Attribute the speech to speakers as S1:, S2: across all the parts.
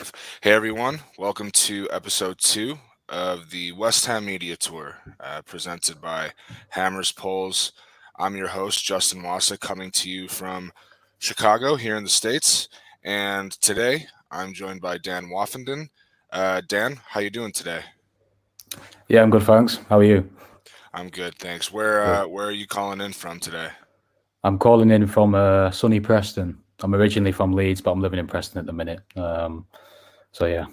S1: live. Hey everyone, welcome to episode 2 of the West Ham Media Tour, presented by Hammers Polls. I'm your host, Justin Wassa, coming to you from Chicago here in the States. And today I'm joined by Dan Woffenden. Dan, how you doing today?
S2: Yeah, I'm good, thanks. How are you?
S1: I'm good, thanks. Where are you calling in from today?
S2: I'm calling in from sunny Preston. I'm originally from Leeds, but I'm living in Preston at the minute. So yeah.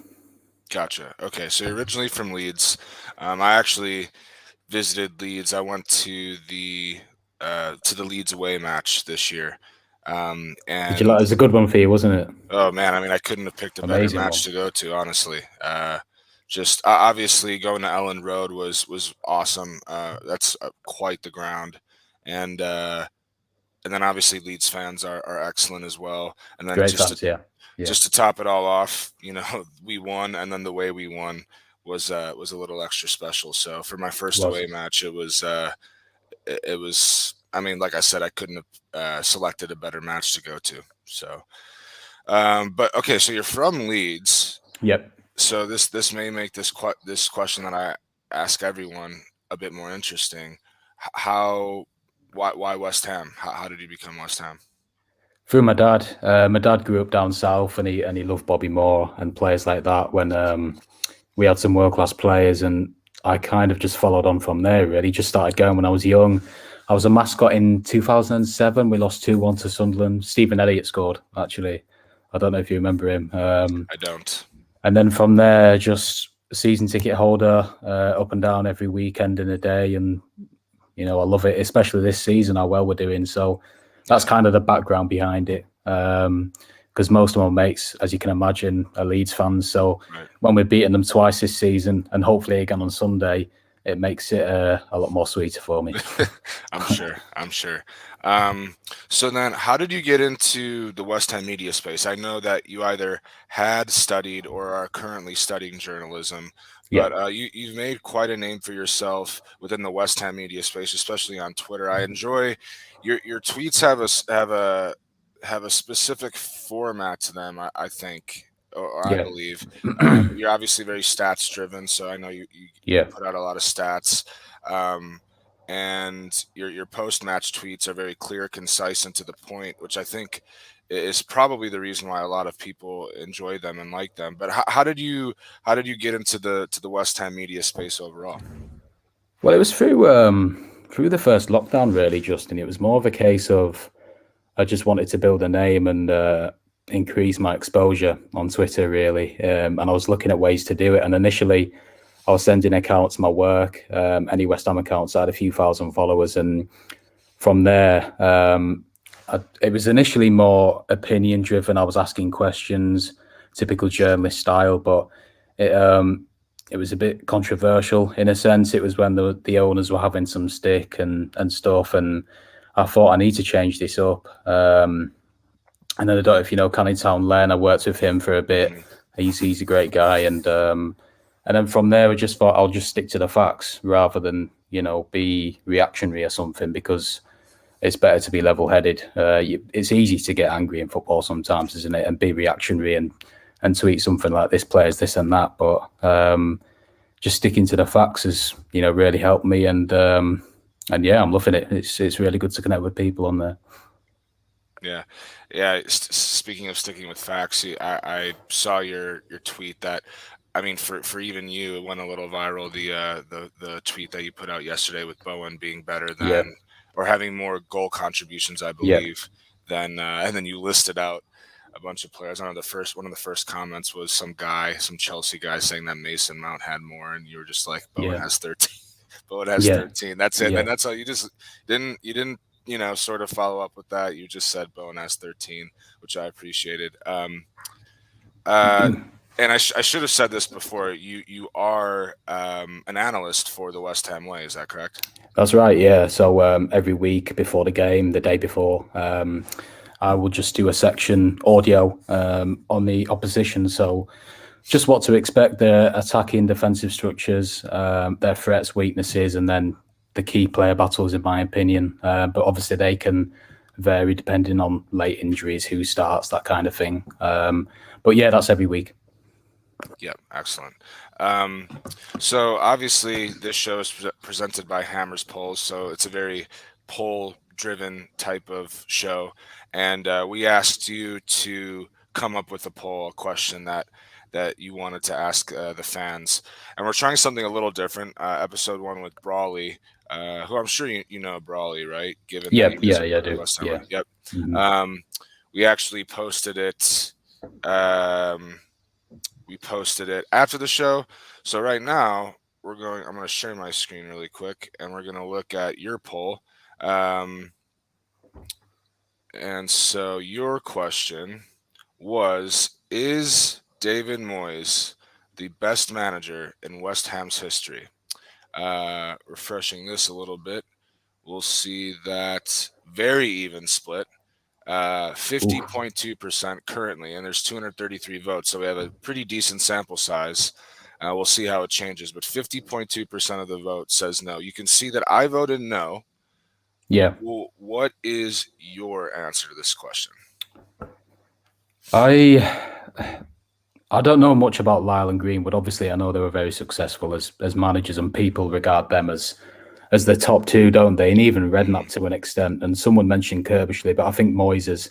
S1: Gotcha. Okay, so you're originally from Leeds. I actually visited Leeds. I went to the Leeds away match this year.
S2: Did you like? It was a good one for you, wasn't it?
S1: Oh man, I mean, I couldn't have picked a better
S2: Amazing
S1: match
S2: one.
S1: to go to, honestly. Just obviously going to Ellen Road was awesome. That's quite the ground, and then obviously Leeds fans are excellent as well. And then
S2: Great fans, yeah.
S1: just to top it all off, we won, and then the way we won was a little extra special. So for my first away match, it was. I mean, like I said, I couldn't have selected a better match to go to. So, but okay, so you're from Leeds.
S2: Yep.
S1: So this may make this question that I ask everyone a bit more interesting. Why West Ham? How did you become West Ham?
S2: Through my dad. My dad grew up down south, and he loved Bobby Moore and players like that. When we had some world class players, and I kind of just followed on from there. Really, just started going when I was young. I was a mascot in 2007. We lost 2-1 to Sunderland. Stephen Elliott scored, actually. I don't know if you remember him.
S1: I don't.
S2: And then from there, just season ticket holder, up and down every weekend in a day. And, I love it, especially this season, how well we're doing. So that's kind of the background behind it. Because most of my mates, as you can imagine, are Leeds fans. So when we're beating them twice this season, and hopefully again on Sunday, it makes it a lot more sweeter for me.
S1: I'm sure. So then, how did you get into the West Ham media space? I know that you either had studied or are currently studying journalism, but you've made quite a name for yourself within the West Ham media space, especially on Twitter. I enjoy your tweets have a specific format to them. I think. Or I believe you're obviously very stats driven, so I know you put out a lot of stats, and your post match tweets are very clear, concise, and to the point, which I think is probably the reason why a lot of people enjoy them and like them. But how did you get into the West Ham media space overall?
S2: Well, it was through the first lockdown, really, Justin. It was more of a case of I just wanted to build a name and increase my exposure on Twitter, really. And I was looking at ways to do it. And initially, I was sending accounts my work, any West Ham accounts. I had a few thousand followers. And from there, it was initially more opinion driven. I was asking questions, typical journalist style, but it was a bit controversial in a sense. It was when the owners were having some stick and stuff. And I thought I need to change this up. And then I don't know if you know Canning Town Len. I worked with him for a bit. He's a great guy, and then from there I just thought I'll just stick to the facts rather than be reactionary or something, because it's better to be level-headed. It's easy to get angry in football sometimes, isn't it, and be reactionary and tweet something like this player's this and that. But just sticking to the facts has really helped me, and yeah, I'm loving it. It's really good to connect with people on there.
S1: Yeah. Speaking of sticking with facts, I saw your tweet that, I mean, for even you, it went a little viral. The tweet that you put out yesterday with Bowen being better than or having more goal contributions, I believe, than and then you listed out a bunch of players. I know one of the first comments was some Chelsea guy saying that Mason Mount had more, and you were just like, Bowen has 13. Bowen has 13. That's it. And that's all. You just didn't sort of follow up with that. You just said Bowen has 13, which I appreciated. And I should have said this before. You are an analyst for the West Ham Way. Is that correct?
S2: That's right. Yeah. So every week before the game, the day before, I will just do a section audio on the opposition. So just what to expect: their attacking, defensive structures, their threats, weaknesses, and then the key player battles, in my opinion. But obviously they can vary depending on late injuries, who starts, that kind of thing. But yeah, that's every week.
S1: Yep, excellent. Um, so obviously, this show is presented by Hammers Polls, so it's a very poll-driven type of show, and we asked you to come up with a poll, a question that you wanted to ask the fans, and we're trying something a little different. Episode one with Brawley, who I'm sure you know Brawley, right? Given that he
S2: Yep,
S1: was
S2: yeah, yeah, I
S1: a
S2: do.
S1: West Hammer.
S2: Yeah.
S1: Yep.
S2: Hmm.
S1: Um, we actually posted it. Um, we posted it after the show. So right now I'm going to share my screen really quick, and we're going to look at your poll. Um, and so your question was: Is David Moyes the best manager in West Ham's history? Refreshing this a little bit, we'll see that very even split.
S2: Ooh.
S1: 50.2% currently, and there's 233 votes, so we have a pretty decent sample size. We'll see how it changes, but 50.2% of the vote says no. You can see that I voted no.
S2: Yeah.
S1: Well, what is your answer to this question?
S2: I I don't know much about Lyle and Greenwood. Obviously, I know they were very successful as managers, and people regard them as the top two, don't they? And even Redknapp to an extent. And someone mentioned Kirbishley, but I think Moyes has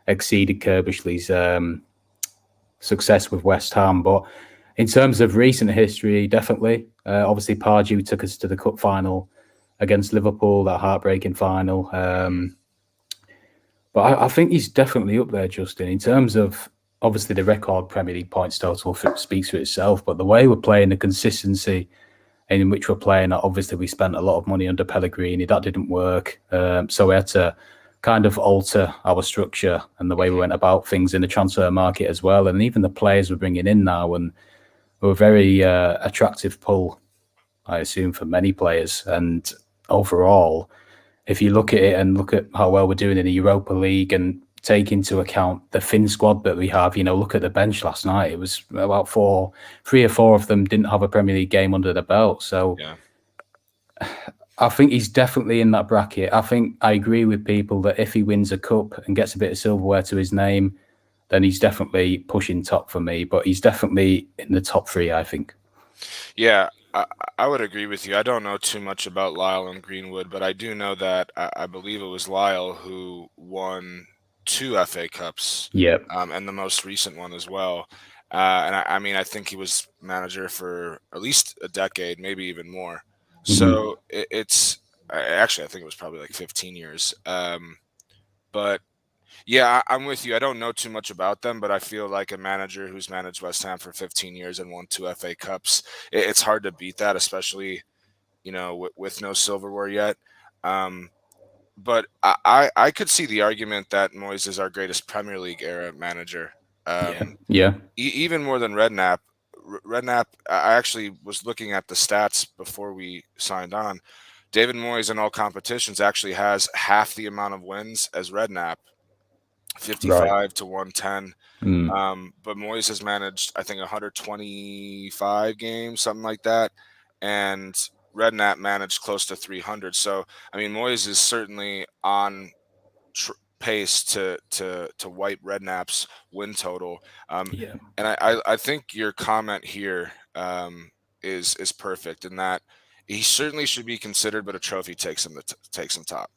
S2: exceeded Kirbishley's success with West Ham. But in terms of recent history, definitely. Obviously, Pardew took us to the cup final against Liverpool, that heartbreaking final. But I think he's definitely up there, Justin, in terms of obviously the record Premier League points total speaks for itself. But the way we're playing, the consistency in which we're playing, obviously we spent a lot of money under Pellegrini. That didn't work. So we had to kind of alter our structure and the way we
S1: Mhm.
S2: went about things in the transfer market as well. And even the players we're bringing in now, and we're a very attractive pull, I assume, for many players. And overall, if you look at it and look at how well we're doing in the Europa League and take into account the thin squad that we have, look at the bench last night. It was about three or four of them didn't have a Premier League game under their belt. So
S1: Yeah.
S2: I think he's definitely in that bracket. I think I agree with people that if he wins a cup and gets a bit of silverware to his name, then he's definitely pushing top for me. But he's definitely in the top three, I think.
S1: Yeah, I would agree with you. I don't know too much about Lyle and Greenwood, but I do know that I believe it was Lyle who won two FA Cups,
S2: Yep.
S1: and the most recent one as well. And I mean, I think he was manager for at least a decade, maybe even more.
S2: Hmm.
S1: So actually, I think it was probably like 15 years. But yeah, I'm with you. I don't know too much about them, but I feel like a manager who's managed West Ham for 15 years and won two FA Cups, it's hard to beat that, especially with no silverware yet. Um, but I could see the argument that Moyes is our greatest Premier League era manager,
S2: Yeah.
S1: um,
S2: Yeah.
S1: even more than Redknapp. Redknapp, I actually was looking at the stats before we signed on. David Moyes in all competitions actually has half the amount of wins as Redknapp,
S2: Right.
S1: 55 to 110.
S2: Mm.
S1: But Moyes has managed, I think, 125 games, something like that, and Redknapp managed close to 300. So, I mean, Moyes is certainly on pace to wipe Redknapp's win total.
S2: Yeah.
S1: And I think your comment here is perfect in that he certainly should be considered, but a trophy takes him top,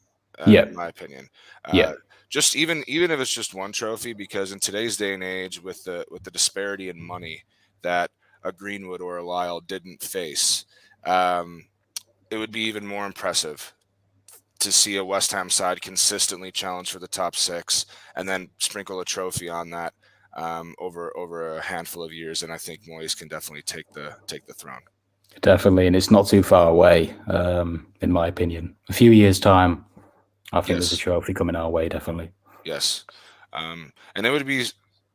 S2: Yeah.
S1: in my opinion.
S2: Yeah.
S1: Uh, just even if it's just one trophy, because in today's day and age, with the disparity in money that a Greenwood or a Lyle didn't face, um, it would be even more impressive to see a West Ham side consistently challenge for the top six and then sprinkle a trophy on that over a handful of years. And I think Moyes can definitely take the throne.
S2: Definitely, and it's not too far away, in my opinion. A few years' time, I think there's a
S1: Yes,
S2: trophy coming our way. Definitely.
S1: yes, and it would be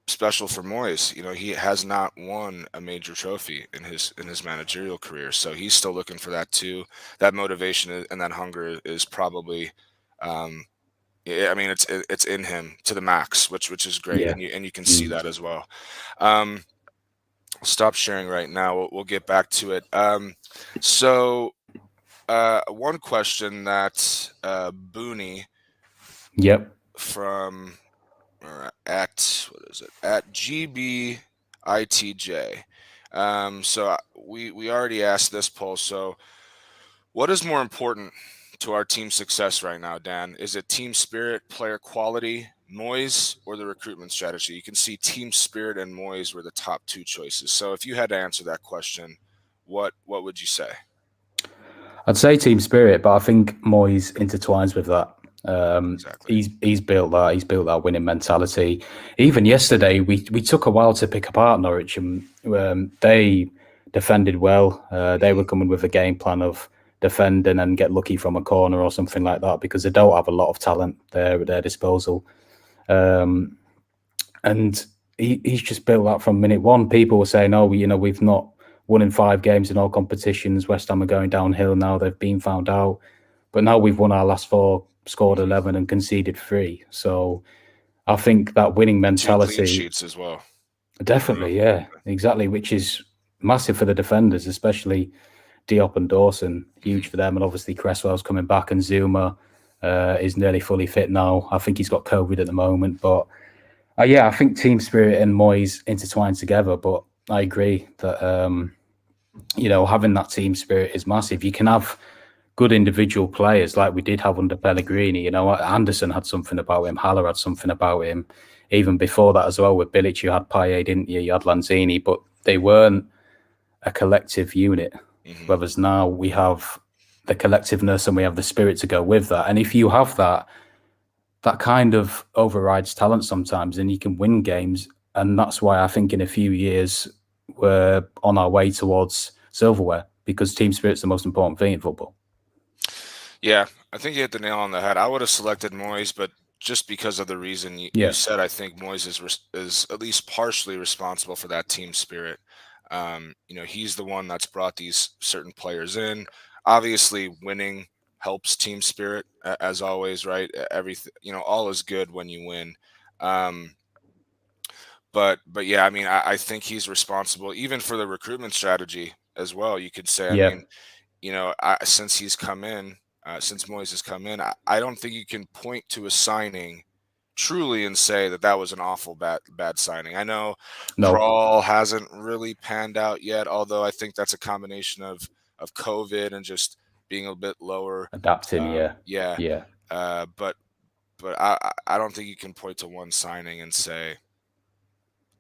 S1: special for Moyes. He has not won a major trophy in his managerial career, so he's still looking for that too. That motivation and that hunger is probably. Yeah, I mean, it's in him to the max, which is great,
S2: Yeah.
S1: and you can see
S2: Mm.
S1: that as well. Um, I'll stop sharing right now. We'll get back to it. So one question that Booney
S2: Yep.
S1: from at what is it at GB? ITJ. So we already asked this poll. So what is more important to our team success right now, Dan? Is it team spirit, player quality, Moyes, or the recruitment strategy? You can see team spirit and Moyes were the top two choices. So if you had to answer that question, what would you say?
S2: I'd say team spirit, but I think Moyes intertwines with that.
S1: Exactly.
S2: He's built that. He's built that winning mentality. Even yesterday, we took a while to pick apart Norwich, and they defended well. They were coming with a game plan of defend and then get lucky from a corner or something like that, because they don't have a lot of talent there at their disposal. And he's just built that from minute one. People were saying, "Oh, we've not won in 5 games in all competitions. West Ham are going downhill now. They've been found out." But now we've won our last 4, scored 11 and conceded 3. So I think that winning
S1: 2 clean
S2: mentality,
S1: sheets as well in a row.
S2: definitely, yeah, exactly, which is massive for the defenders, especially Diop and Dawson, huge for them. And obviously Cresswell's coming back, and Zuma is nearly fully fit now. I think he's got COVID at the moment. But yeah, I think team spirit and Moyes intertwine together. But I agree that, having that team spirit is massive. You can have good individual players like we did have under Pellegrini. Anderson had something about him. Haller had something about him. Even before that as well, with Bilic, you had Payet, didn't you? You had Lanzini, but they weren't a collective unit. Whereas now we have the collectiveness and we have the spirit to go with that. And if you have that, that kind of overrides talent sometimes, and you can win games. And that's why I think in a few years we're on our way towards silverware, because team spirit's the most important thing in football.
S1: Yeah, I think you hit the nail on the head. I would have selected Moyes, but just because of the reason you said, I think Moyes is at least partially responsible for that team spirit. He's the one that's brought these certain players in. Obviously, winning helps team spirit, as always, right? Everything, all is good when you win. Um, but yeah, I mean, I think he's responsible even for the recruitment strategy as well. You could say, I
S2: Yeah.
S1: mean, since he's come in, since Moyes has come in, I don't think you can point to a signing truly and say that was an awful bad signing. I know
S2: No.
S1: Crawl hasn't really panned out yet, although I think that's a combination of COVID and just being a bit lower.
S2: Adapting, yeah.
S1: Yeah,
S2: Yeah.
S1: but I don't think you can point to one signing and say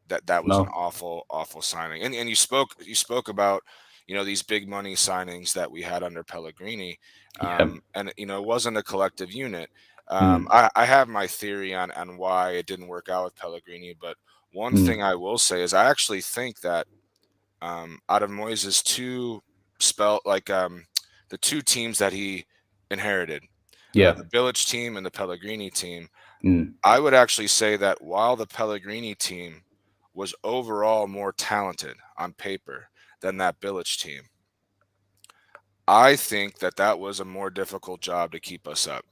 S1: that was an
S2: No.
S1: awful signing. And you spoke about these big money signings that we had under Pellegrini,
S2: Yeah.
S1: and it wasn't a collective unit.
S2: Mm.
S1: I have my theory on why it didn't work out with Pellegrini, but one thing I will say is I actually think that out of Moyes' the two teams that he inherited,
S2: Yeah.
S1: the Bilic team and the Pellegrini team,
S2: Mm.
S1: I would actually say that while the Pellegrini team was overall more talented on paper than that Bilic team, I think that was a more difficult job to keep us up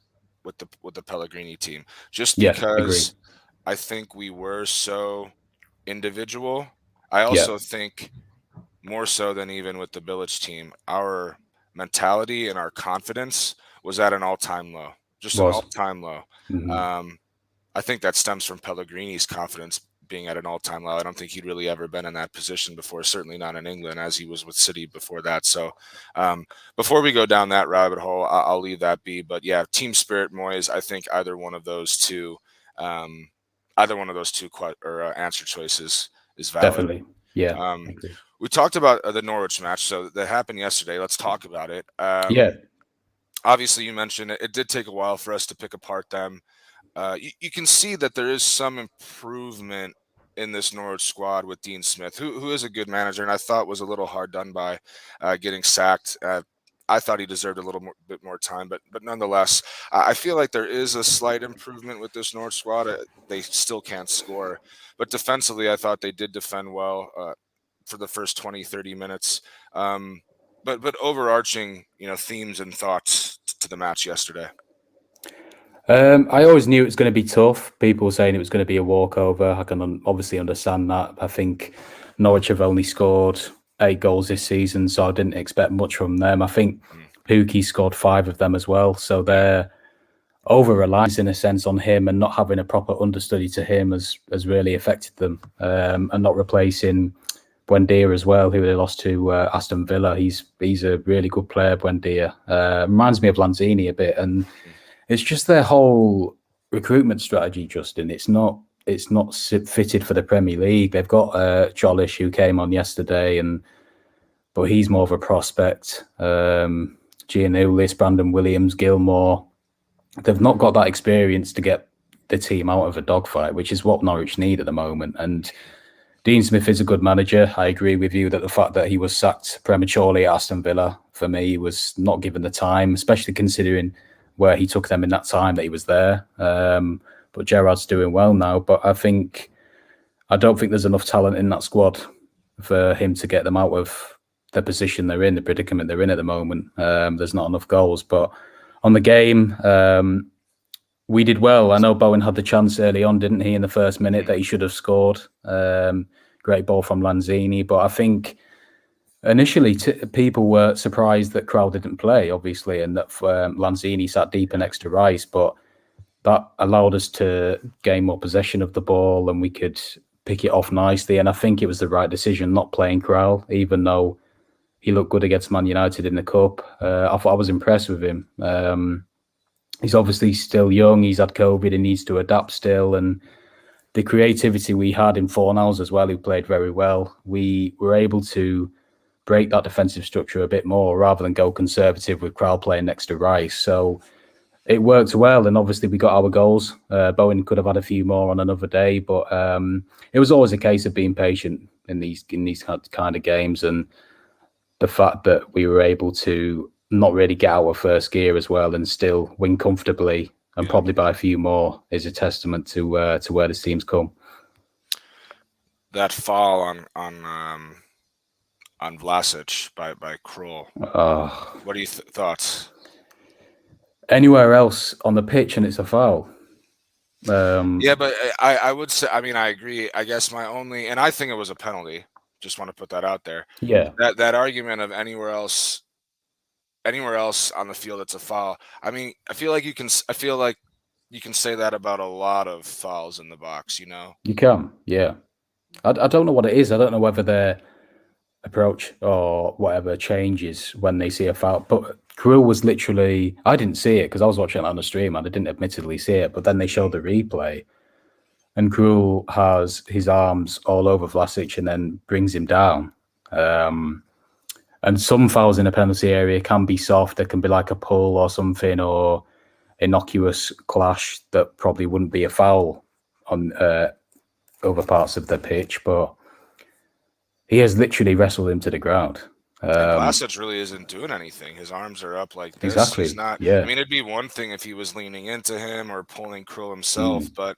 S1: with the Pellegrini team, just
S2: Yeah. Agree.
S1: because I think we were so individual. I
S2: Yeah.
S1: also think more so than even with the Bilic team, our mentality and our confidence was at an all-time low, just an
S2: Was.
S1: all-time low.
S2: Mm-hmm.
S1: I think that stems from Pellegrini's confidence being at an all-time low. I don't think he'd really ever been in that position before, certainly not in England, as he was with City before that. So before we go down that rabbit hole, I'll leave that be. But yeah, team spirit, Moyes, I think either one of those two answer choices is valid.
S2: Definitely. Yeah.
S1: Um,
S2: Agree.
S1: we talked about the Norwich match, so that happened yesterday. Let's talk about it.
S2: Yeah.
S1: Obviously, you mentioned it did take a while for us to pick apart them. You can see that there is some improvement in this Norwich squad with Dean Smith, who is a good manager, and I thought was a little hard done by getting sacked. I thought he deserved a bit more time, but nonetheless, I feel like there is a slight improvement with this Norwich squad. They still can't score, but defensively, I thought they did defend well for the first 20, 30 minutes. But overarching, themes and thoughts to the match yesterday.
S2: I always knew it was going to be tough. People were saying it was going to be a walkover. I can obviously understand that. I think Norwich have only scored 8 goals this season, so I didn't expect much from them. I think Pookie scored 5 of them as well, so they're over reliance in a sense on him, and not having a proper understudy to him has really affected them. And not replacing Buendia as well, who they lost to Aston Villa. He's a really good player, Buendia. Reminds me of Lanzini a bit, and it's just their whole recruitment strategy, Justin. It's not fitted for the Premier League. They've got Jolish, who came on yesterday, but he's more of a prospect. Giannoulis, Brandon Williams, Gilmore. They've not got that experience to get the team out of a dogfight, which is what Norwich need at the moment. And Dean Smith is a good manager. I agree with you that the fact that he was sacked prematurely at Aston Villa, for me, was not given the time, especially considering where he took them in that time that he was there. But Gerrard's doing well now. But I don't think there's enough talent in that squad for him to get them out of the position they're in, the predicament they're in at the moment. There's not enough goals. But on the game, we did well. I know Bowen had the chance early on, didn't he, in the first minute that he should have scored. Great ball from Lanzini. But I think initially people were surprised that Krul didn't play, obviously, and that Lanzini sat deeper next to Rice. But that allowed us to gain more possession of the ball, and we could pick it off nicely. And I think it was the right decision not playing Krul, even though he looked good against Man United in the Cup. I thought I was impressed with him. He's obviously still young. He's had COVID and needs to adapt still. And the creativity we had in Fornals as well, who played very well, we were able to break that defensive structure a bit more rather than go conservative with Krul playing next to Rice. So it worked well, and obviously we got our goals. Bowen could have had a few more on another day, but it was always a case of being patient in these kind of games, and the fact that we were able to not really get our first gear as well and still win comfortably and probably by a few more is a testament to where this team's come.
S1: That foul on Vlasic by Krul. What are your thoughts?
S2: Anywhere else on the pitch and it's a foul.
S1: Yeah, but I would say, I mean, I agree. I guess my only, and I think it was a penalty. Just want to put that out there.
S2: Yeah.
S1: That argument of anywhere else on the field it's a foul. I mean, I feel like you can say that about a lot of fouls in the box, you know?
S2: You can, yeah. I don't know what it is. I don't know whether their approach or whatever changes when they see a foul. But Krul was literally, I didn't see it because I was watching it on the stream and I didn't admittedly see it. But then they showed the replay, and Krul has his arms all over Vlasic and then brings him down. And some fouls in a penalty area can be soft. There can be like a pull or something, or innocuous clash that probably wouldn't be a foul on other parts of the pitch. But he has literally wrestled him to the ground.
S1: Vlasic really isn't doing anything. His arms are up like this.
S2: Exactly.
S1: He's not.
S2: Yeah.
S1: I mean, it'd be one thing if he was leaning into him or pulling Krul himself, but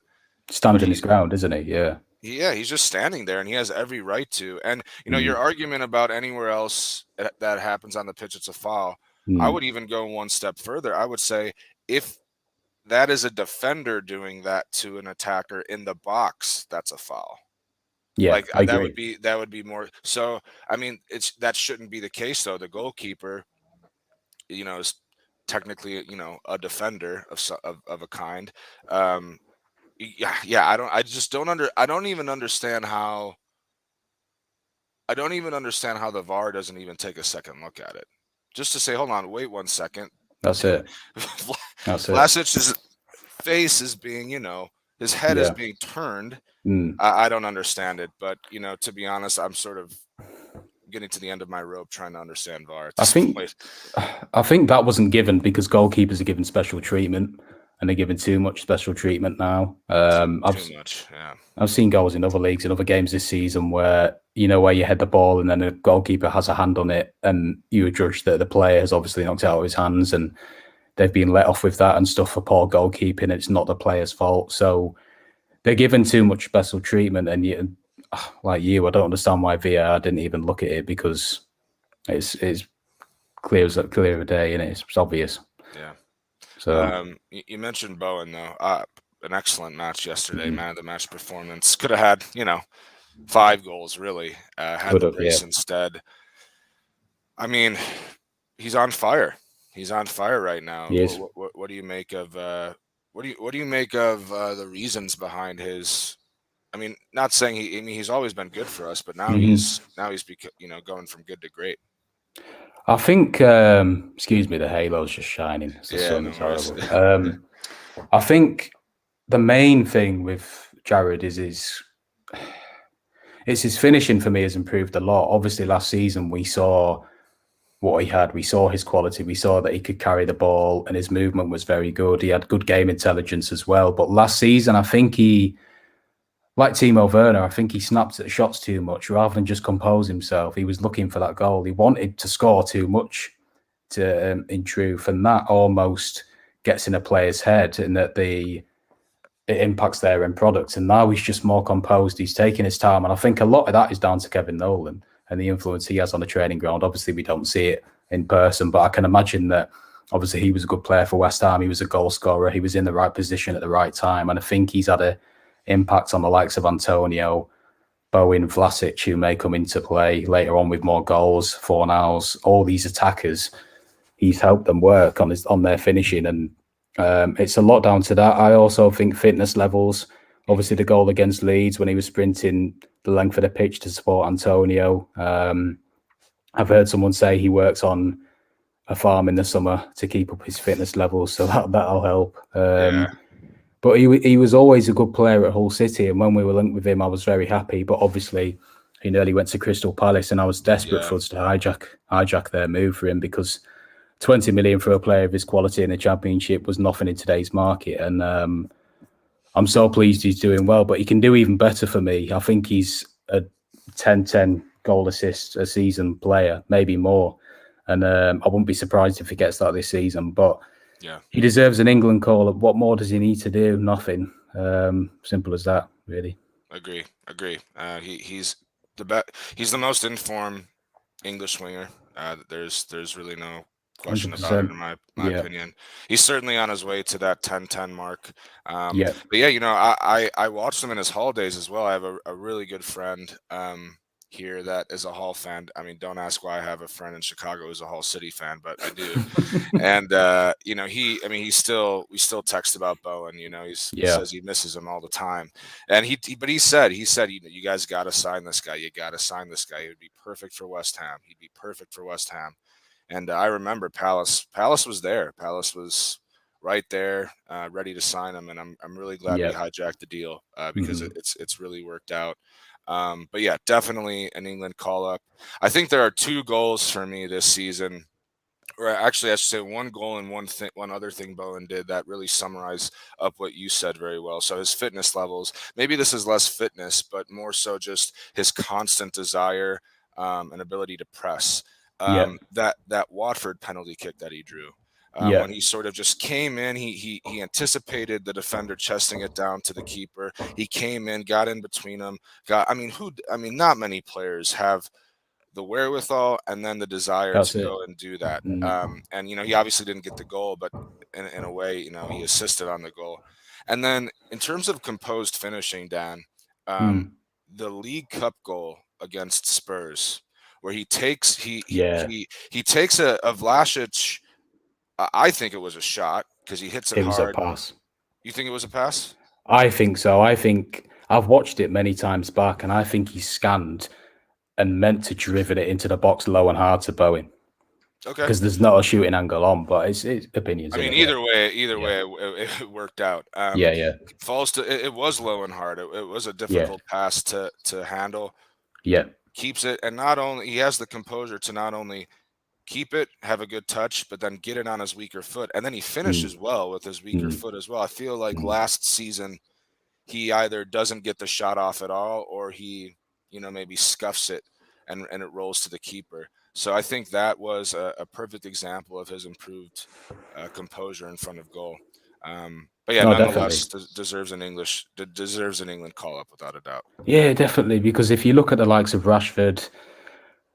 S2: standing his ground, isn't he? Yeah.
S1: Yeah, he's just standing there, and he has every right to. And you know, your argument about anywhere else that happens on the pitch, it's a foul. I would even go one step further. I would say if that is a defender doing that to an attacker in the box, that's a foul.
S2: Yeah,
S1: like
S2: I
S1: agree. that would be more. So I mean, that shouldn't be the case though. The goalkeeper, you know, is technically, you know, a defender of a kind. Yeah. I don't even understand how the VAR doesn't even take a second look at it, just to say, hold on, wait 1 second.
S2: That's it.
S1: Vlasic's face is being, you know, his head is being turned. I don't understand it, but you know, to be honest, I'm sort of getting to the end of my rope trying to understand VAR at this point.
S2: I think that wasn't given because goalkeepers are given special treatment, and they're given too much special treatment now.
S1: Too much, yeah.
S2: I've seen goals in other leagues, in other games this season, where you know where you head the ball and then the goalkeeper has a hand on it, and you judge that the player has obviously knocked it out of his hands, and they've been let off with that and stuff for poor goalkeeping. It's not the player's fault, so they're given too much special treatment. And you, like you, I don't understand why VAR didn't even look at it, because it's clear as a day, and it's obvious.
S1: Yeah.
S2: So
S1: you mentioned Bowen though. An excellent match yesterday. Man of the match performance. Could have had, you know, 5 goals really. Had the brace instead. I mean, he's on fire. He's on fire right now.
S2: He is.
S1: What what do you make of what do you make of the reasons behind his? I mean, not saying he's always been good for us, but now he's going from good to great.
S2: I think, excuse me, the halo's just shining. It's the
S1: Yeah,
S2: sun.
S1: no
S2: It's
S1: worries.
S2: horrible. I think the main thing with Jared is his finishing for me has improved a lot. Obviously, last season we saw what he had. We saw his quality. We saw that he could carry the ball and his movement was very good. He had good game intelligence as well. But last season, I think like Timo Werner, I think he snapped at shots too much rather than just compose himself. He was looking for that goal. He wanted to score too much, in truth, and that almost gets in a player's head, and that it impacts their end product. And now he's just more composed. He's taking his time, and I think a lot of that is down to Kevin Nolan and the influence he has on the training ground. Obviously, we don't see it in person, but I can imagine that. Obviously, he was a good player for West Ham. He was a goal scorer. He was in the right position at the right time, and I think he's had a impact on the likes of Antonio, Bowen, Vlasic, who may come into play later on with more goals, Fornals, all these attackers. He's helped them work on their finishing, and it's a lot down to that. I also think fitness levels. Obviously, the goal against Leeds when he was sprinting the length of the pitch to support Antonio. I've heard someone say he works on a farm in the summer to keep up his fitness levels, so that'll help.
S1: Yeah.
S2: But he was always a good player at Hull City, and when we were linked with him, I was very happy. But obviously, he nearly went to Crystal Palace, and I was desperate for us to hijack their move for him, because 20 million for a player of his quality in the Championship was nothing in today's market. And I'm so pleased he's doing well, but he can do even better for me. I think he's a 10-10 goal assist a season player, maybe more. And I wouldn't be surprised if he gets that this season. But
S1: yeah,
S2: he deserves an England call. What more does he need to do? Nothing. Simple as that, really.
S1: Agree. He's the best. He's the most informed English winger. There's really no question
S2: 100%.
S1: about it in my opinion. He's certainly on his way to that 10-10 mark. But yeah, I watched him in his Hull days as well. I have a really good friend here that is a Hull fan. I mean, don't ask why I have a friend in Chicago who's a Hull City fan, but I do. And we still text about Bowen. He says he misses him all the time. And he said, you guys got to sign this guy. You got to sign this guy. He would be perfect for West Ham. He'd be perfect for West Ham. And I remember Palace was there. Palace was right there, ready to sign him. And I'm really glad we hijacked the deal because it's really worked out. But yeah, definitely an England call-up. I think there are 2 goals for me this season, or actually I should say 1 goal and one other thing Bowen did that really summarized up what you said very well. So his fitness levels, maybe this is less fitness, but more so just his constant desire and ability to press. That Watford penalty kick that he drew. When he sort of just came in, he anticipated the defender chesting it down to the keeper. He came in, got in between them. Not many players have the wherewithal and then the desire to go and do that. And he obviously didn't get the goal, but in a way, he assisted on the goal. And then in terms of composed finishing, Dan, the League Cup goal against Spurs, where he takes takes a Vlasic. I think it was a shot because he hits it hard.
S2: It was a pass.
S1: You think it was a pass?
S2: I think so. I think I've watched it many times back, and I think he scanned and meant to driven it into the box low and hard to Bowen.
S1: Okay.
S2: Because there's not a shooting angle on, but it's opinions.
S1: I mean, either way, it worked out. Falls to it was low and hard. It was a difficult pass to handle.
S2: Yeah.
S1: Keeps it, and not only he has the composure to not only keep it, have a good touch, but then get it on his weaker foot. And then he finishes well with his weaker foot as well. I feel like last season he either doesn't get the shot off at all, or he, maybe scuffs it and it rolls to the keeper. So I think that was a perfect example of his improved composure in front of goal. But yeah, nonetheless, deserves an England call-up without a doubt.
S2: Yeah, definitely, because if you look at the likes of Rashford,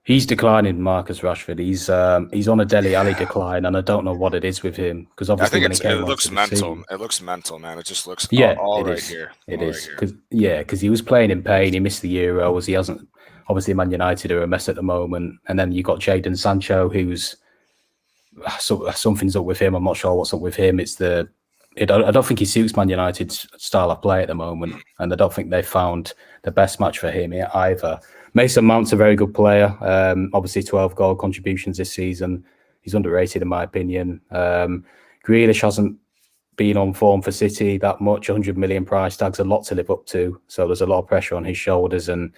S2: he's declining, Marcus Rashford. He's on a Dele Alli decline, and I don't know what it is with him. Because obviously,
S1: I think it looks mental. It looks mental, man. It just looks all right here.
S2: It is because he was playing in pain. He missed the Euros. He hasn't. Obviously, Man United are a mess at the moment, and then you got Jadon Sancho, who's something's up with him. I'm not sure what's up with him. I don't think he suits Man United's style of play at the moment, and I don't think they've found the best match for him either. Mason Mount's a very good player. Obviously, 12 goal contributions this season. He's underrated in my opinion. Grealish hasn't been on form for City that much. 100 million price tag's a lot to live up to, so there's a lot of pressure on his shoulders, and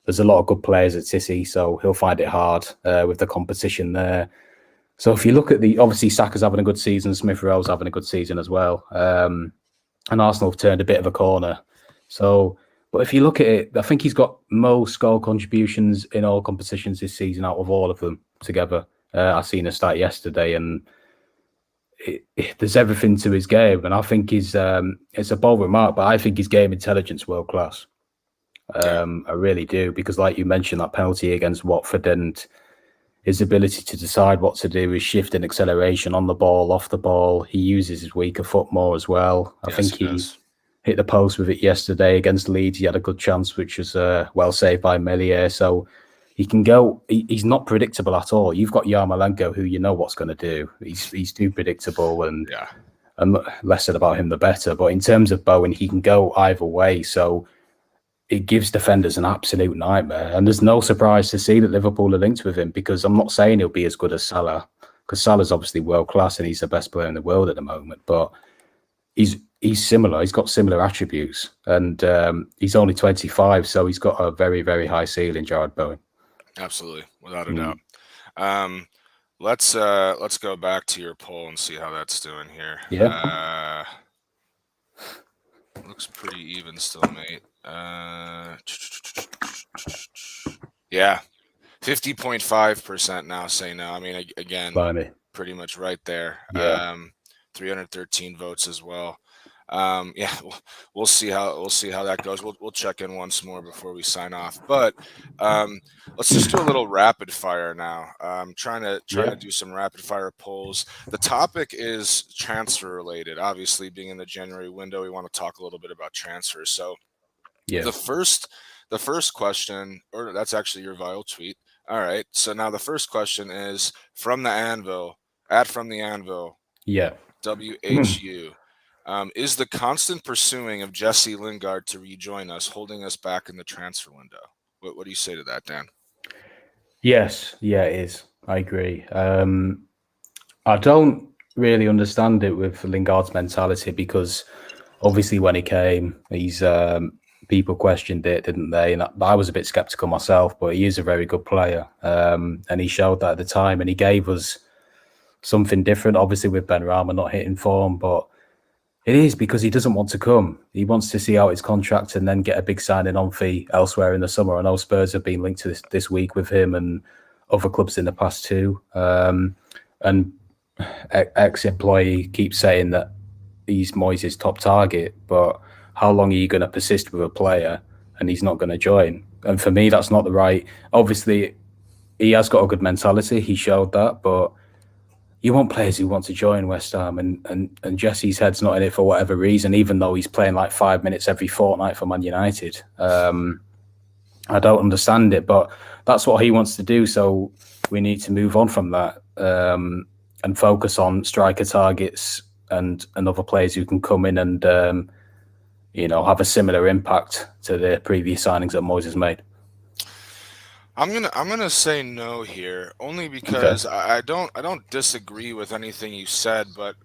S2: there's a lot of good players at City, so he'll find it hard with the competition there. So if you look at obviously Saka's having a good season, Smith Rowe's having a good season as well, and Arsenal have turned a bit of a corner. So, but if you look at it, I think he's got most goal contributions in all competitions this season out of all of them together. I seen a stat yesterday, and there's everything to his game, and I think it's a bold remark, but I think his game intelligence world class. I really do, because like you mentioned, that penalty against Watford and his ability to decide what to do, his shift in acceleration on the ball, off the ball. He uses his weaker foot more as well. I think he hit the post with it yesterday against Leeds. He had a good chance, which was well saved by Melier. So he can go. He's not predictable at all. You've got Yarmolenko, who you know what's going to do. He's too predictable, and less said about him, the better. But in terms of Bowen, he can go either way. So it gives defenders an absolute nightmare. And there's no surprise to see that Liverpool are linked with him, because I'm not saying he'll be as good as Salah, because Salah's obviously world class and he's the best player in the world at the moment. But he's similar. He's got similar attributes, and he's only 25, so he's got a very, very high ceiling, Jarrod Bowen.
S1: Absolutely, without a doubt. Let's go back to your poll and see how that's doing here.
S2: Yeah.
S1: Looks pretty even still, mate. Yeah, 50.5% now say no. I mean, again, pretty much right there.
S2: Yeah.
S1: 313 votes as well. Yeah, we'll see how that goes. We'll check in once more before we sign off. But let's just do a little rapid fire now. Trying to do some rapid fire polls. The topic is transfer related. Obviously, being in the January window, we want to talk a little bit about transfers. So the first question, or that's actually your viral tweet. All right. So now the first question is from the Anvil, from the Anvil.
S2: Yeah.
S1: WHU. Is the constant pursuing of Jesse Lingard to rejoin us holding us back in the transfer window? What do you say to that, Dan?
S2: Yes, yeah, it is. I agree. I don't really understand it with Lingard's mentality, because obviously when he came, people questioned it, didn't they? And I was a bit skeptical myself, but he is a very good player, and he showed that at the time, and he gave us something different. Obviously with Benrahma not hitting form, but it is because he doesn't want to come. He wants to see out his contract and then get a big signing on fee elsewhere in the summer. I know Spurs have been linked to this week with him and other clubs in the past too. And ex-employee keeps saying that he's Moyes' top target, but how long are you going to persist with a player and he's not going to join? And for me, that's not the right. Obviously, he has got a good mentality. He showed that, but you want players who want to join West Ham, and Jesse's head's not in it for whatever reason, even though he's playing like 5 minutes every fortnight for Man United. I don't understand it, but that's what he wants to do. So we need to move on from that and focus on striker targets and other players who can come in and have a similar impact to the previous signings that Moyes has made.
S1: I'm gonna say no here, only because I don't disagree with anything you said, but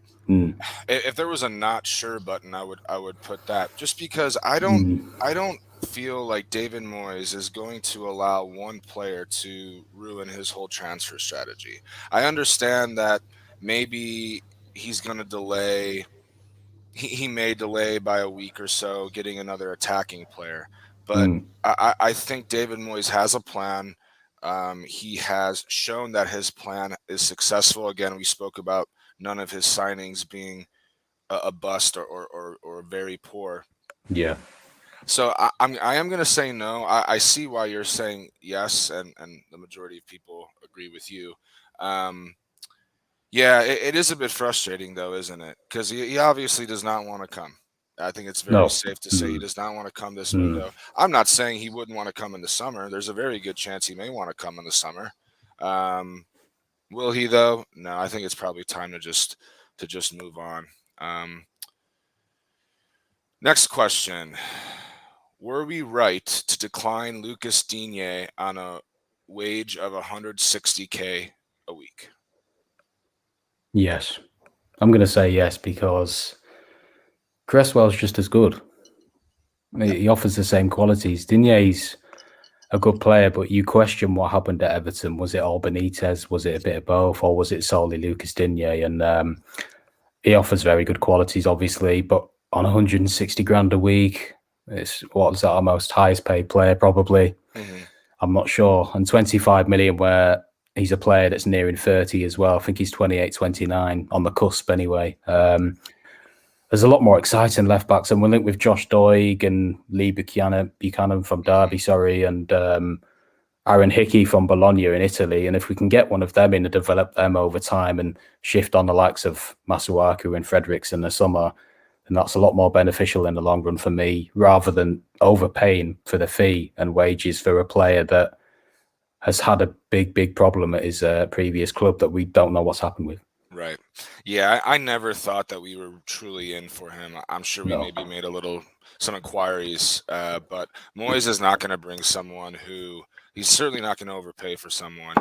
S1: if there was a not sure button, I would put that, just because I don't feel like David Moyes is going to allow one player to ruin his whole transfer strategy. I understand that maybe he's going to delay. He may delay by a week or so getting another attacking player, but I think David Moyes has a plan. He has shown that his plan is successful. Again, we spoke about none of his signings being a bust or very poor.
S2: Yeah.
S1: So I am going to say no. I see why you're saying yes, and the majority of people agree with you. Yeah, it is a bit frustrating, though, isn't it? Because he obviously does not want to come. I think it's very safe to say he does not want to come this window. I'm not saying he wouldn't want to come in the summer. There's a very good chance he may want to come in the summer. Will he though? No, I think it's probably time to just move on. Next question. Were we right to decline Lucas Digne on a wage of 160K a week?
S2: Yes. I'm going to say yes because Cresswell's just as good. He offers the same qualities. Digne's a good player, but you question what happened at Everton. Was it all Benitez? Was it a bit of both? Or was it solely Lucas Digne? And he offers very good qualities, obviously, but on 160 grand a week, it's what's that, our most highest paid player, probably.
S1: Mm-hmm.
S2: I'm not sure. And 25 million, where he's a player that's nearing 30 as well. I think he's 28, 29, on the cusp anyway. There's a lot more exciting left backs, and we're linked with Josh Doig and Lee Buchanan from Derby, and Aaron Hickey from Bologna in Italy. And if we can get one of them in and develop them over time and shift on the likes of Masuaku and Fredericks in the summer, then that's a lot more beneficial in the long run for me, rather than overpaying for the fee and wages for a player that has had a big problem at his previous club that we don't know what's happened with.
S1: Right. Yeah, I never thought that we were truly in for him. I'm sure we
S2: No,
S1: maybe made some inquiries, but Moyes is not going to bring someone who he's certainly not going to overpay for someone.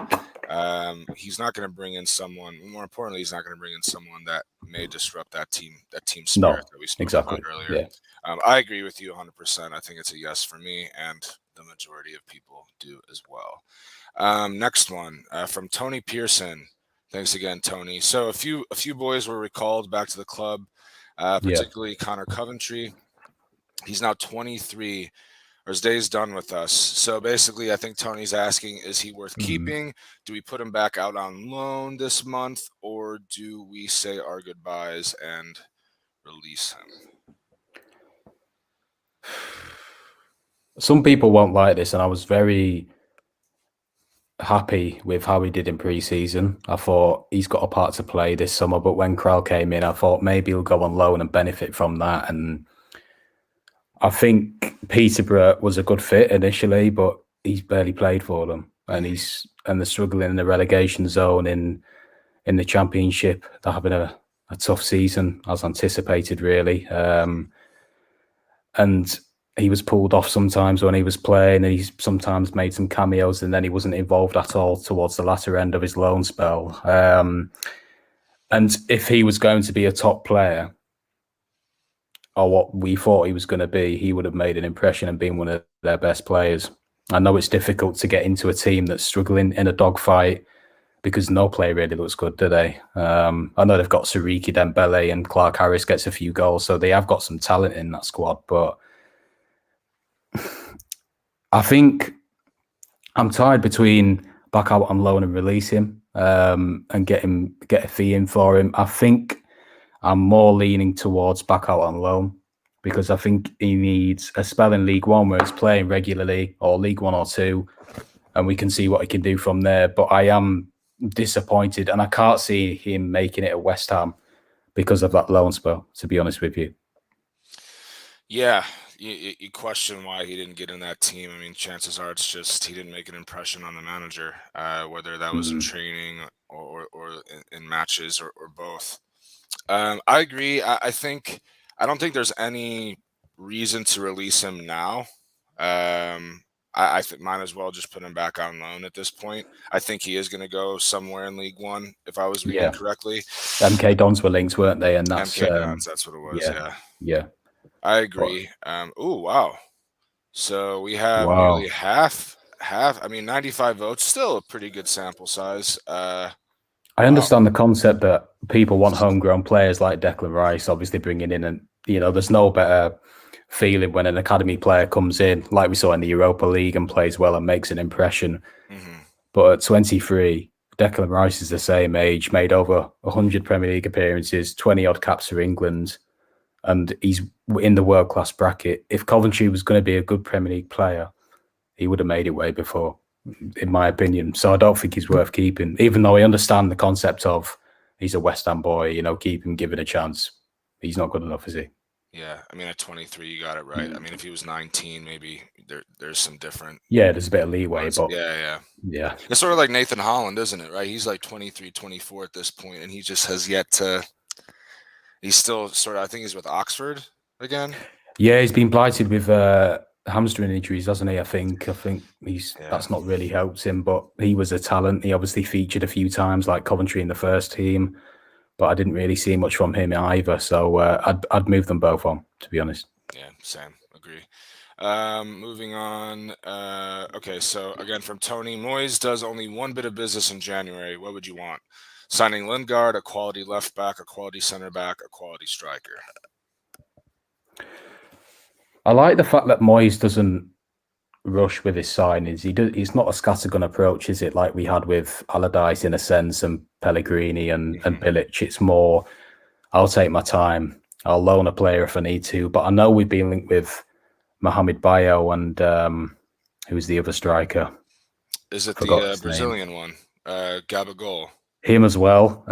S1: He's not going to bring in someone. More importantly, he's not going to bring in someone that may disrupt that team
S2: no,
S1: spirit that we spoke about
S2: exactly.
S1: earlier.
S2: Yeah,
S1: I agree with you 100%. I think it's a yes for me, and the majority of people do as well. Next one from Tony Pearson. Thanks again, Tony. So a few boys were recalled back to the club,
S2: yeah.
S1: particularly Connor Coventry. He's now 23, or his day's done with us. So basically, I think Tony's asking, is he worth keeping? Do we put him back out on loan this month, or do we say our goodbyes and release him?
S2: Some people won't like this, and I was very happy with how he did in pre-season. I thought he's got a part to play this summer, but when Krell came in, I thought maybe he'll go on loan and benefit from that. And I think Peterborough was a good fit initially, but he's barely played for them, and they're struggling in the relegation zone in the Championship. They're having a tough season as anticipated, really. And he was pulled off sometimes when he was playing, and he's sometimes made some cameos, and then he wasn't involved at all towards the latter end of his loan spell. And if he was going to be a top player, or what we thought he was going to be, he would have made an impression and been one of their best players. I know it's difficult to get into a team that's struggling in a dogfight because no player really looks good, do they? I know they've got Siriki Dembele and Clark Harris gets a few goals, so they have got some talent in that squad, but I think I'm tied between back out on loan and release him, and get a fee in for him. I think I'm more leaning towards back out on loan because I think he needs a spell in League One where he's playing regularly, or League One or Two, and we can see what he can do from there. But I am disappointed, and I can't see him making it at West Ham because of that loan spell, to be honest with you.
S1: Yeah, you question why he didn't get in that team. I mean, chances are it's just he didn't make an impression on the manager, whether that was in training or in matches or both. I agree. I don't think there's any reason to release him now. I think might as well just put him back on loan at this point. I think he is going to go somewhere in League One, if I was reading correctly.
S2: MK Dons were linked, weren't they? And that's
S1: MK Dons, that's what it was. Yeah. I agree. Oh wow. So we have nearly half. I mean, 95 votes, still a pretty good sample size.
S2: I understand the concept that people want homegrown players like Declan Rice, obviously bringing in, and there's no better feeling when an academy player comes in, like we saw in the Europa League, and plays well and makes an impression. But at 23, Declan Rice is the same age, made over 100 Premier League appearances, 20 odd caps for England, and he's in the world-class bracket. If Coventry was going to be a good Premier League player, he would have made it way before, in my opinion. So I don't think he's worth keeping, even though I understand the concept of he's a West Ham boy, keep him, give it a chance. He's not good enough, is he?
S1: Yeah, I mean, at 23, you got it right. I mean, if he was 19, maybe there's some different.
S2: Yeah, there's a bit of leeway, but
S1: yeah. It's sort of like Nathan Holland, isn't it? Right? He's like 23, 24 at this point, and he just has yet to. He's still sort of. I think he's with Oxford again.
S2: Yeah, he's been blighted with hamstring injuries, hasn't he? I think that's not really helped him, but he was a talent. He obviously featured a few times, like Coventry in the first team, but I didn't really see much from him either. So I'd move them both on, to be honest.
S1: Yeah, same. Agree. Moving on. Okay, so again from Tony, Moyes does only one bit of business in January. What would you want? Signing Lingard, a quality left back, a quality center back, a quality striker.
S2: I like the fact that Moyes doesn't rush with his signings. He's not a scattergun approach, is it? Like we had with Allardyce in a sense, and Pellegrini and Bilic. It's more, I'll take my time. I'll loan a player if I need to. But I know we've been linked with Mohamed Bayo and who's the other striker?
S1: Is it the Brazilian one? Gabigol.
S2: Him as well,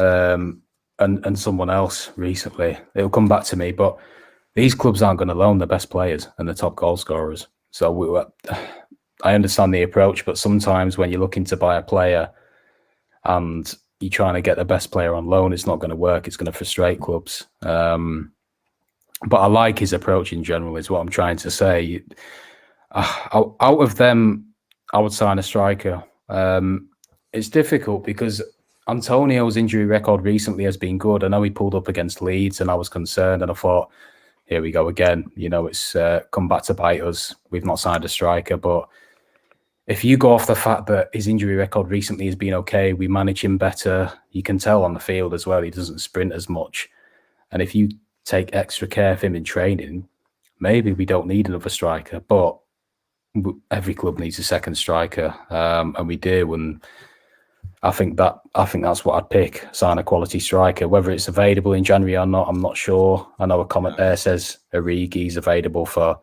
S2: and someone else recently. It'll come back to me, but these clubs aren't going to loan the best players and the top goal scorers. So I understand the approach, but sometimes when you're looking to buy a player and you're trying to get the best player on loan, it's not going to work. It's going to frustrate clubs. But I like his approach in general, is what I'm trying to say. Out of them, I would sign a striker. It's difficult because Antonio's injury record recently has been good. I know he pulled up against Leeds and I was concerned and I thought, here we go again. You know, it's come back to bite us. We've not signed a striker. But if you go off the fact that his injury record recently has been okay, we manage him better. You can tell on the field as well, he doesn't sprint as much. And if you take extra care of him in training, maybe we don't need another striker. But every club needs a second striker, and we do. And I think that's what I'd pick: sign a quality striker. Whether it's available in January or not, I'm not sure. I know a comment there says Origi's available for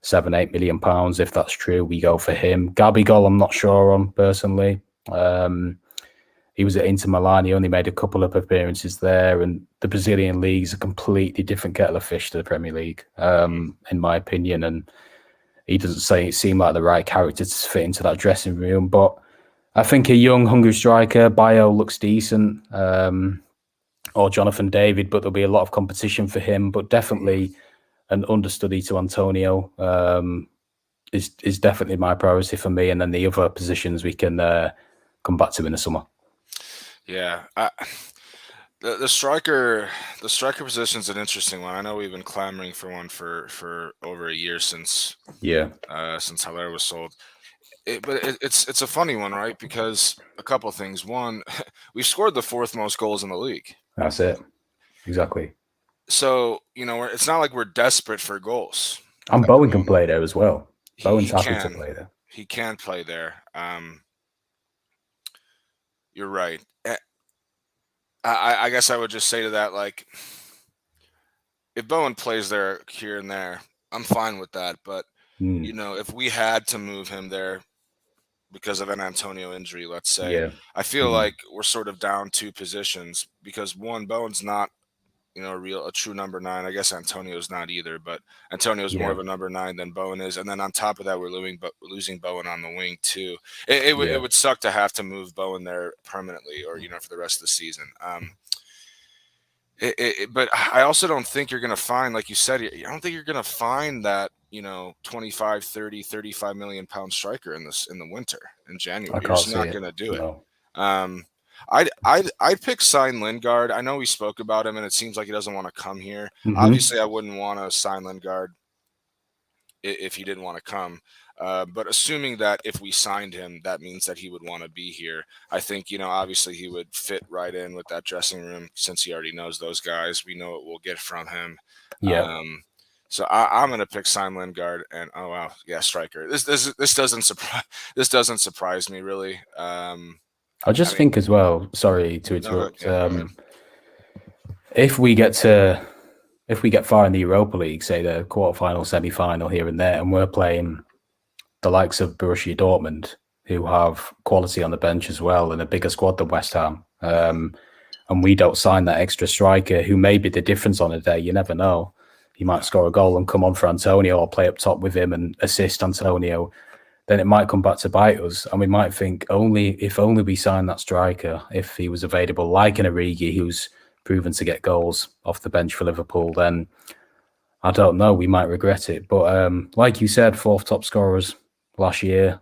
S2: £7-8 million. If that's true, we go for him. Gabigol, I'm not sure on personally. He was at Inter Milan. He only made a couple of appearances there, and the Brazilian league is a completely different kettle of fish to the Premier League, in my opinion. And he doesn't seem like the right character to fit into that dressing room. But I think a young, hungry striker, Bayo looks decent, or Jonathan David, but there'll be a lot of competition for him. But definitely an understudy to Antonio is definitely my priority for me. And then the other positions we can come back to in the summer.
S1: Yeah, the striker position is an interesting one. I know we've been clamoring for one for over a year since Haller was sold. But it's a funny one, right? Because a couple of things. One, we've scored the fourth most goals in the league.
S2: That's it. Exactly.
S1: So, you know, it's not like we're desperate for goals.
S2: And Bowen can play there as well. Bowen's happy to play there.
S1: He can play there. You're right. I guess I would just say to that, like, if Bowen plays there here and there, I'm fine with that. But, you know, if we had to move him there because of an Antonio injury, let's say, I feel like we're sort of down two positions because, one, Bowen's not, you know, a true number 9. I guess Antonio's not either, but Antonio's more of a number 9 than Bowen is. And then on top of that, we're losing Bowen on the wing too. It would suck to have to move Bowen there permanently or, you know, for the rest of the season. But I also don't think you're going to find, like you said, I don't think you're going to find that, you know, 25, 30, 35 million pound striker in the winter in January. You're just not going to do it. I'd pick sign Lingard. I know we spoke about him, and it seems like he doesn't want to come here. Obviously, I wouldn't want to sign Lingard if he didn't want to come. But assuming that if we signed him, that means that he would want to be here. I think, you know, obviously he would fit right in with that dressing room since he already knows those guys. We know what we'll get from him. So I'm going to pick sign Lingard, and striker. This doesn't surprise me really.
S2: I think as well, sorry to interrupt, if we get far in the Europa League, say the quarterfinal, semi-final here and there, and we're playing the likes of Borussia Dortmund, who have quality on the bench as well and a bigger squad than West Ham, and we don't sign that extra striker who may be the difference on a day, you never know. he might score a goal and come on for Antonio or play up top with him and assist Antonio, then it might come back to bite us. And we might think if only we signed that striker, if he was available, like an Origi, who's proven to get goals off the bench for Liverpool, then I don't know, we might regret it. But like you said, 4th top scorers last year,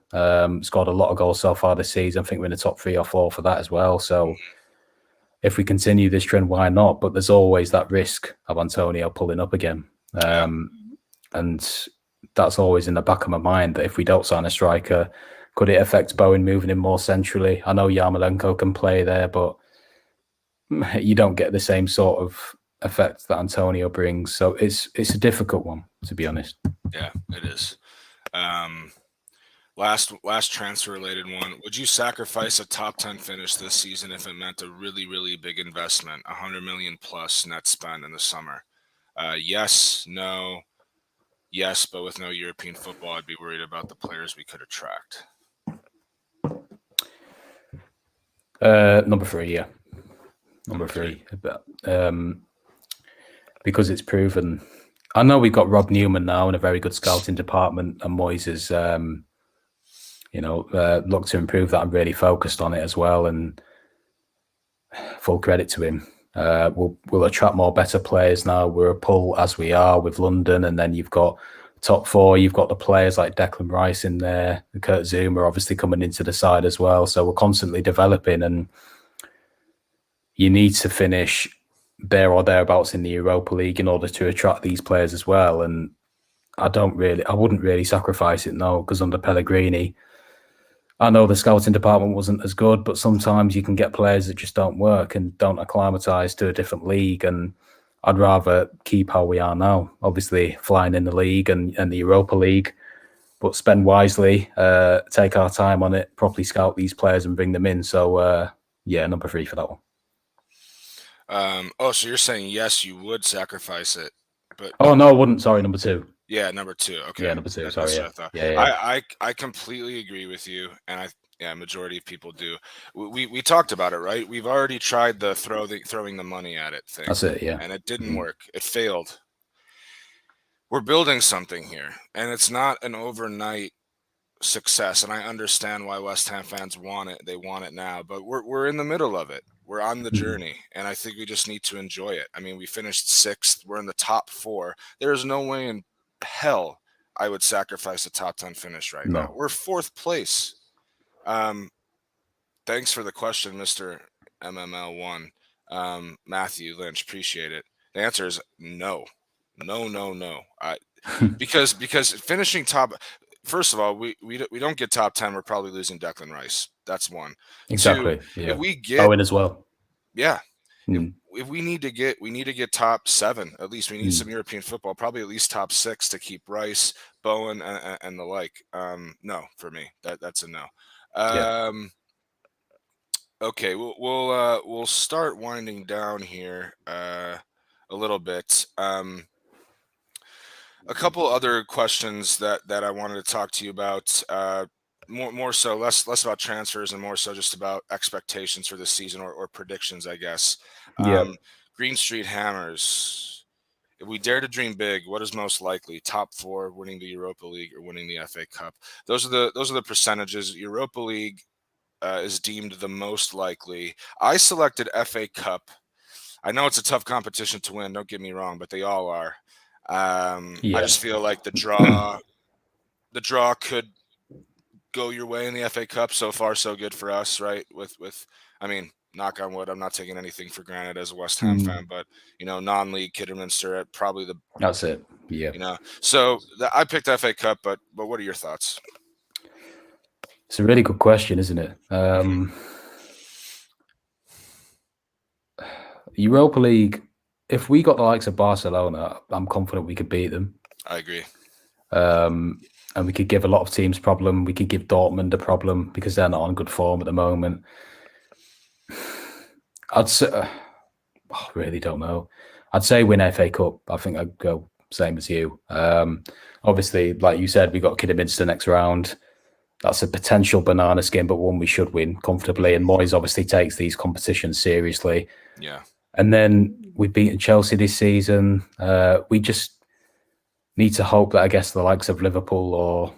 S2: scored a lot of goals so far this season. I think we're in the top 3 or 4 for that as well. So if we continue this trend, why not? But there's always that risk of Antonio pulling up again. And that's always in the back of my mind, that if we don't sign a striker, could it affect Bowen moving in more centrally? I know Yarmolenko can play there, but you don't get the same sort of effect that Antonio brings. So it's a difficult one, to be honest.
S1: Yeah, it is. Last transfer related one. Would you sacrifice a top 10 finish this season if it meant a really, really big investment, 100 million plus net spend in the summer? Yes, no, yes, but with no European football, I'd be worried about the players we could attract.
S2: Number 3, yeah. Number 3. Because it's proven. I know we've got Rob Newman now and a very good scouting department, and Moyes is, looked to improve that and really focused on it as well. And full credit to him. We'll attract more better players now. We're a pull as we are with London, and then you've got top 4. You've got the players like Declan Rice in there, Kurt Zouma obviously coming into the side as well. So we're constantly developing, and you need to finish there or thereabouts in the Europa League in order to attract these players as well. And I wouldn't really sacrifice it, no, because under Pellegrini, I know the scouting department wasn't as good, but sometimes you can get players that just don't work and don't acclimatise to a different league. And I'd rather keep how we are now, obviously flying in the league and the Europa League, but spend wisely, take our time on it, properly scout these players and bring them in. So, number 3 for that one.
S1: So you're saying yes, you would sacrifice it, but
S2: no, I wouldn't. Sorry, number 2.
S1: Yeah, number 2. Okay.
S2: Yeah, number 2.
S1: That's
S2: sorry.
S1: What I thought.
S2: Yeah.
S1: I completely agree with you, and majority of people do. We talked about it, right? We've already tried the throwing the money at it thing.
S2: That's it. Yeah.
S1: And it didn't work. It failed. We're building something here, and it's not an overnight success. And I understand why West Ham fans want it. They want it now, but we're in the middle of it. We're on the journey, and I think we just need to enjoy it. I mean, we finished 6th. We're in the top 4. There is no way in hell I would sacrifice a top 10 finish right now. We're 4th place. Thanks for the question, Mr. MML1. Matthew Lynch, appreciate it. The answer is no. Because finishing top, first of all, we don't get top 10. We're probably losing Declan Rice. That's one.
S2: Exactly.
S1: 2,
S2: yeah.
S1: If we get
S2: Owen as well.
S1: Yeah. If we need to get top 7, at least we need some European football, probably at least top 6 to keep Rice, Bowen, and the like. No, for me, that's a no. Okay, we'll start winding down here a little bit. A couple other questions that I wanted to talk to you about. More so, less about transfers and more so just about expectations for this season or predictions, I guess. Green Street Hammers. If we dare to dream big, what is most likely? Top 4, winning the Europa League, or winning the FA Cup? Those are the percentages. Europa League is deemed the most likely. I selected FA Cup. I know it's a tough competition to win. Don't get me wrong, but they all are. I just feel like the draw could go your way in the FA Cup. So far, so good for us, right? I mean, knock on wood, I'm not taking anything for granted as a West Ham fan, but non-league Kidderminster at probably the.
S2: That's it. Yeah.
S1: So I picked FA Cup, but what are your thoughts?
S2: It's a really good question, isn't it? Europa League. If we got the likes of Barcelona, I'm confident we could beat them.
S1: I agree.
S2: And we could give a lot of teams problem. We could give Dortmund a problem because they're not on good form at the moment. I'd say, I really don't know. I'd say win FA Cup. I think I'd go same as you. Obviously, like you said, we got Kidderminster next round. That's a potential banana skin, but one we should win comfortably. And Moyes obviously takes these competitions seriously.
S1: Yeah.
S2: And then we've beaten Chelsea this season. need to hope that I guess the likes of Liverpool or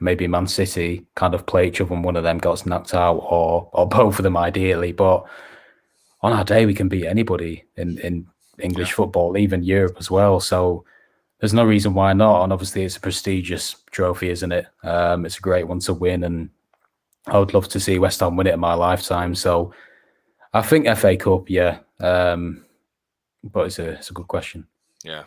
S2: maybe Man City kind of play each other and one of them gets knocked out, or both of them ideally. But on our day, we can beat anybody in
S1: Yeah.
S2: English football, even Europe as well. So there's no reason why not. And obviously, it's a prestigious trophy, isn't it? It's a great one to win, and I would love to see West Ham win it in my lifetime. So I think FA Cup, yeah. But it's a good question.
S1: Yeah.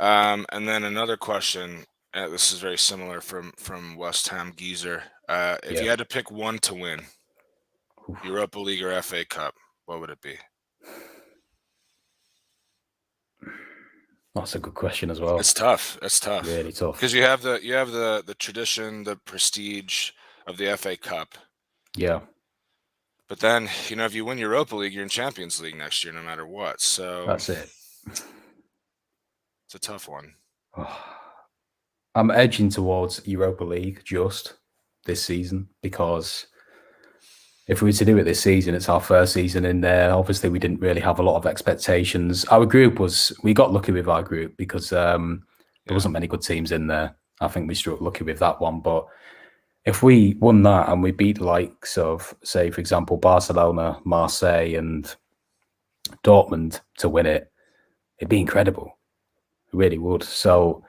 S1: And then another question. This is very similar from West Ham Geezer. If
S2: Yeah,
S1: you had to pick one to win, Europa League or FA Cup, what would it be?
S2: that's a good question as well.
S1: It's tough. It's tough
S2: Really tough.
S1: because you have the tradition, the prestige of the FA Cup.
S2: Yeah,
S1: But then, if you win Europa League, you're in Champions League next year, no matter what. So
S2: that's it.
S1: it's a tough one.
S2: I'm edging towards Europa League just this season because if we were to do it this season, it's our first season in there. Obviously, we didn't really have a lot of expectations. We got lucky with our group because there wasn't many good teams in there. I think we struck lucky with that one. But if we won that and we beat the likes of, say, for example, Barcelona, Marseille, and Dortmund to win it, it'd be incredible. It really would. So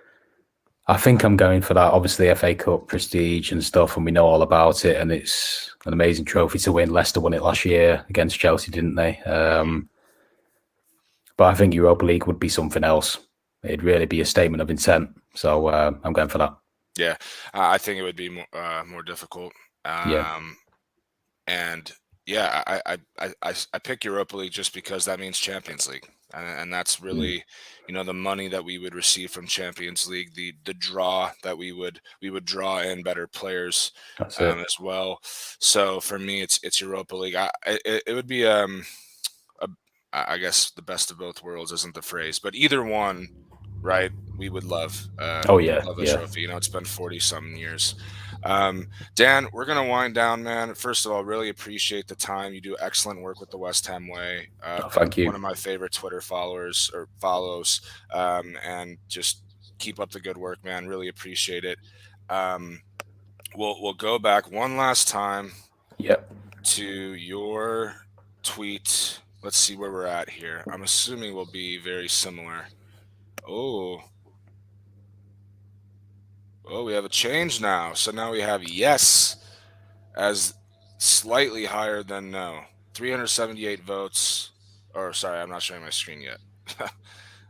S2: I think I'm going for that. Obviously, FA Cup prestige and stuff, and we know all about it. And it's an amazing trophy to win. Leicester won it last year against Chelsea, didn't they? But I think Europa League would be something else. It'd really be a statement of intent. So I'm going for that.
S1: Yeah, I think it would be more difficult.
S2: Yeah,
S1: And yeah, I pick Europa League just because that means Champions League, and that's really, the money that we would receive from Champions League, the draw that we would draw in better players,
S2: that's it.
S1: as well. So for me, it's Europa League. It would be I guess the best of both worlds isn't the phrase, but either one, right? We would love
S2: Oh yeah,
S1: love a
S2: yeah.
S1: trophy. It's been 40 some years. Dan, we're gonna wind down, man. First of all, really appreciate the time. You do excellent work with the West Ham Way.
S2: Oh,
S1: Been
S2: thank
S1: one
S2: you.
S1: of my favorite Twitter followers or follows, and just keep up the good work, man. Really appreciate it. Um, we'll go back one last time
S2: Yep.
S1: to your tweet. Let's see where we're at here. I'm assuming we'll be very similar. Oh, we have a change now. So now we have yes as slightly higher than no. 378 votes. Or sorry, I'm not showing my screen yet.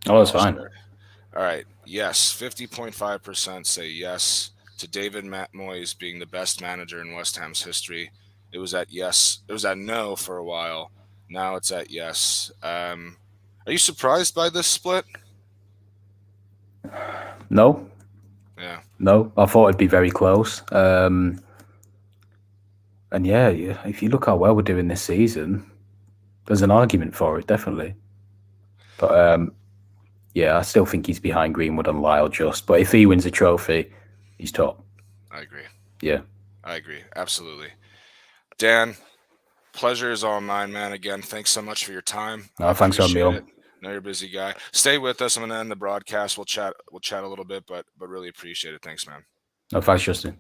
S2: Oh, that's
S1: I'll
S2: fine.
S1: share. All right. Yes, 50.5% say yes to David Moyes being the best manager in West Ham's history. It was at yes. It was at no for a while. Now it's at yes. Are you surprised by this split?
S2: No,
S1: Yeah.
S2: no. I thought it'd be very close. And yeah, if you look how well we're doing this season, there's an argument for it, definitely. But yeah, I still think he's behind Greenwood and Lyle just. But if he wins a trophy, he's top.
S1: I agree.
S2: Yeah.
S1: I agree. Absolutely. Dan, pleasure is all mine, man. Again, thanks so much for your time. I
S2: No, thanks for having me
S1: appreciate it.
S2: on.
S1: I know you're a busy guy. Stay with us. I'm gonna end the broadcast. We'll chat a little bit, but really appreciate it. Thanks, man.
S2: No, thanks, Justin.